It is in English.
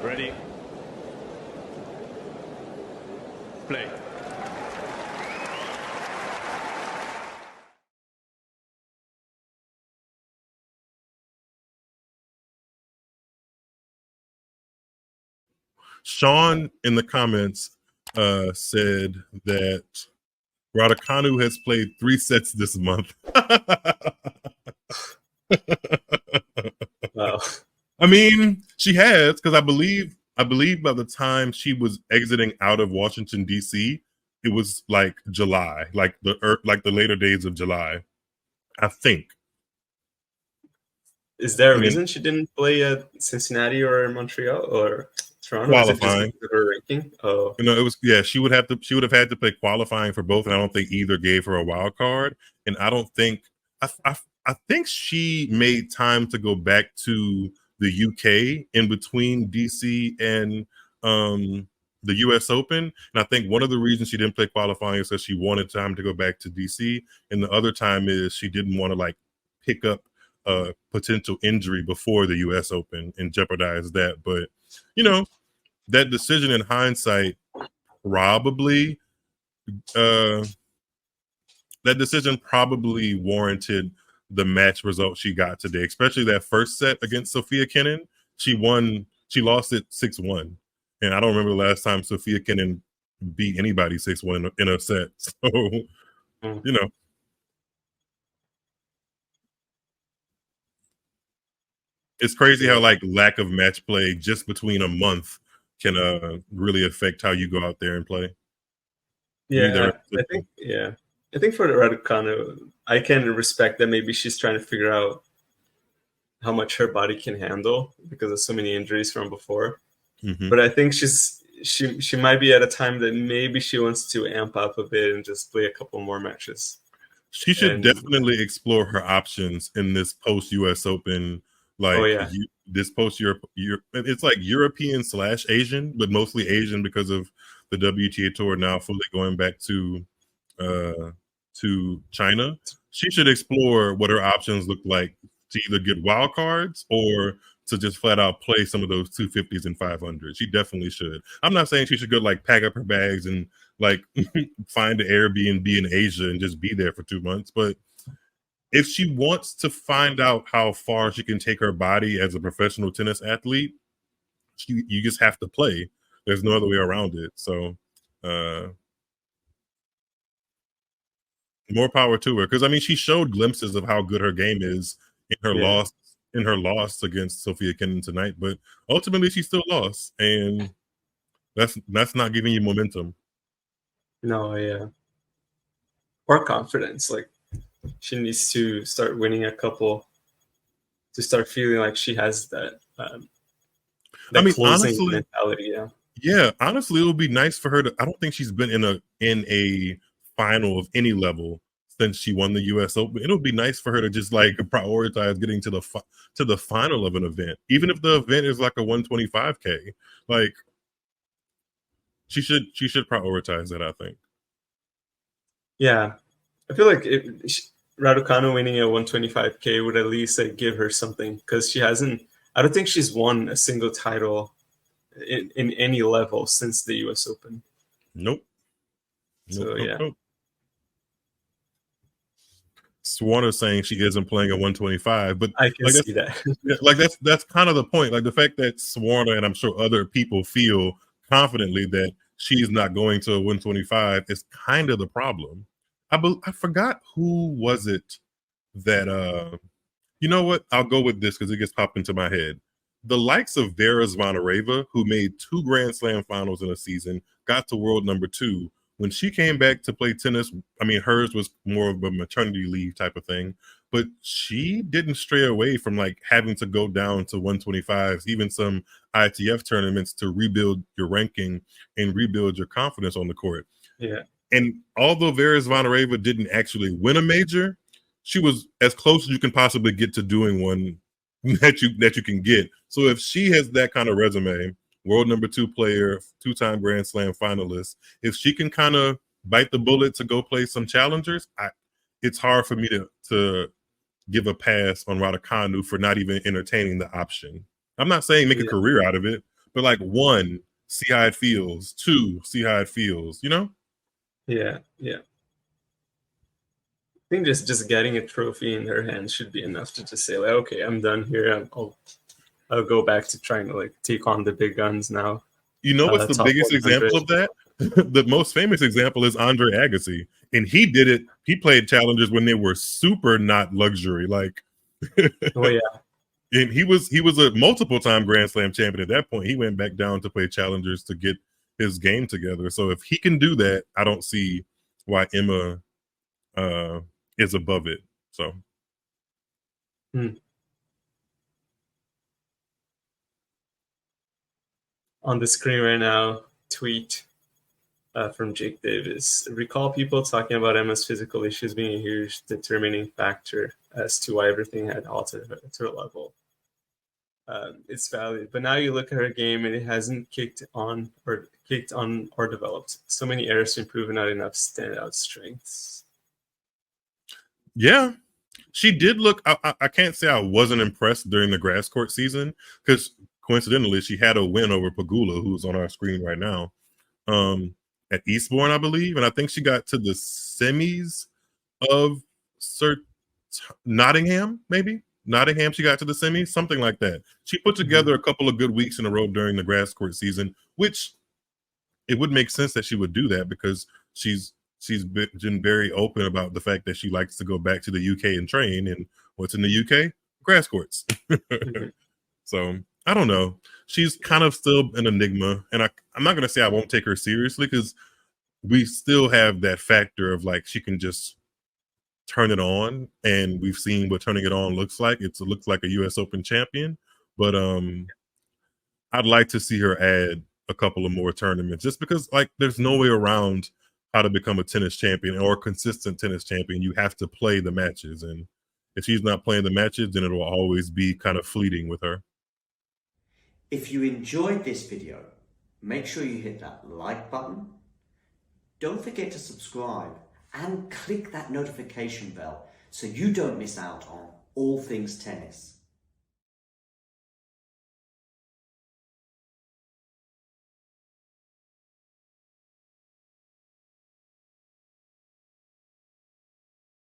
Ready? Play. Sean in the comments said that Raducanu has played 3 sets this month. Wow. I mean, she has, because I believe by the time she was exiting out of Washington D.C., it was like July, like the later days of July, I think. Is there a reason she didn't play at Cincinnati or Montreal or Toronto? Qualifying. Is it just because of her ranking? Oh, it was she would have had to play qualifying for both, and I don't think either gave her a wild card. And I don't think I think she made time to go back to the UK in between DC and the US Open. And I think one of the reasons she didn't play qualifying is because she wanted time to go back to DC, and the other time is she didn't want to like pick up a potential injury before the US Open and jeopardize that. But that decision in hindsight probably warranted the match result she got today, especially that first set against Sofia Kenin. She lost it 6-1. And I don't remember the last time Sofia Kenin beat anybody 6-1 in a set. So, it's crazy how like lack of match play just between a month can really affect how you go out there and play. Yeah, I think for Raducanu, I can respect that maybe she's trying to figure out how much her body can handle because of so many injuries from before. Mm-hmm. But I think she might be at a time that maybe she wants to amp up a bit and just play a couple more matches. She should definitely explore her options in this post US Open. This post Europe, it's like European / Asian, but mostly Asian because of the WTA tour now fully going back to China. She should explore what her options look like to either get wild cards or to just flat out play some of those 250s and 500s. She definitely should. I'm not saying she should go like pack up her bags and like find an Airbnb in Asia and just be there for 2 months. But if she wants to find out how far she can take her body as a professional tennis athlete, you just have to play. There's no other way around it. So more power to her. Because I mean, she showed glimpses of how good her game is in her loss against Sofia Kenin tonight, but ultimately she still lost, and that's not giving you momentum. No, or confidence. Like she needs to start winning a couple to start feeling like she has that. I mean, honestly, mentality. Yeah, honestly, it would be nice for her to. I don't think she's been in a final of any level since she won the U.S. Open. It'll be nice for her to just like prioritize getting to the final of an event, even if the event is like a 125K. Like she should prioritize that, I think. Yeah, I feel like Raducanu winning a 125K would at least like give her something because she hasn't. I don't think she's won a single title in any level since the U.S. Open. Nope. Nope. Swarner saying she isn't playing a 125, but I can see that. Like that's kind of the point. Like the fact that Swarner and I'm sure other people feel confidently that she's not going to a 125 is kind of the problem. I forgot who was it that you know what? I'll go with this because it gets popped into my head. The likes of Vera Zvonareva, who made 2 Grand Slam finals in a season, got to world number 2. When she came back to play tennis, I mean, hers was more of a maternity leave type of thing, but she didn't stray away from like having to go down to 125s, even some ITF tournaments to rebuild your ranking and rebuild your confidence on the court. Yeah. And although Vera Zvonareva didn't actually win a major, she was as close as you can possibly get to doing one that you can get. So if she has that kind of resume, world number 2 player, 2-time Grand Slam finalist, if she can kind of bite the bullet to go play some challengers, it's hard for me to give a pass on Raducanu for not even entertaining the option. I'm not saying make a career out of it, but like one, see how it feels. Two, see how it feels. You know? Yeah, yeah. I think just getting a trophy in her hand should be enough to just say like, okay, I'm done here. I'll go back to trying to like take on the big guns now. You know what's the Top biggest 100. example of that? The most famous example is Andre Agassi, and he did it. He played challengers when they were super not luxury, like. Oh yeah. And he was a multiple time Grand Slam champion at that point. He went back down to play challengers to get his game together. So if he can do that, I don't see why Emma is above it. So On the screen right now, tweet from Jake Davis. Recall people talking about Emma's physical issues being a huge determining factor as to why everything had altered at her level. It's valid, but now you look at her game and it hasn't kicked on or developed. So many errors to improve and not enough standout strengths. yeah, she did look. I can't say I wasn't impressed during the grass court season because coincidentally she had a win over Pagula, who's on our screen right now, at Eastbourne, I believe, and I think she got to the semis of Nottingham, maybe. Nottingham, she got to the semis, something like that. She put together a couple of good weeks in a row during the grass court season, which it would make sense that she would do that because she's been very open about the fact that she likes to go back to the UK and train. And what's in the UK? Grass courts. So I don't know. She's kind of still an enigma, and I'm not gonna say I won't take her seriously because we still have that factor of like she can just turn it on, and we've seen what turning it on looks like. It looks like a US Open champion, but I'd like to see her add a couple of more tournaments just because like there's no way around how to become a tennis champion or a consistent tennis champion. You have to play the matches, and if she's not playing the matches, then it will always be kind of fleeting with her. If you enjoyed this video, make sure you hit that like button. Don't forget to subscribe and click that notification bell so you don't miss out on all things tennis.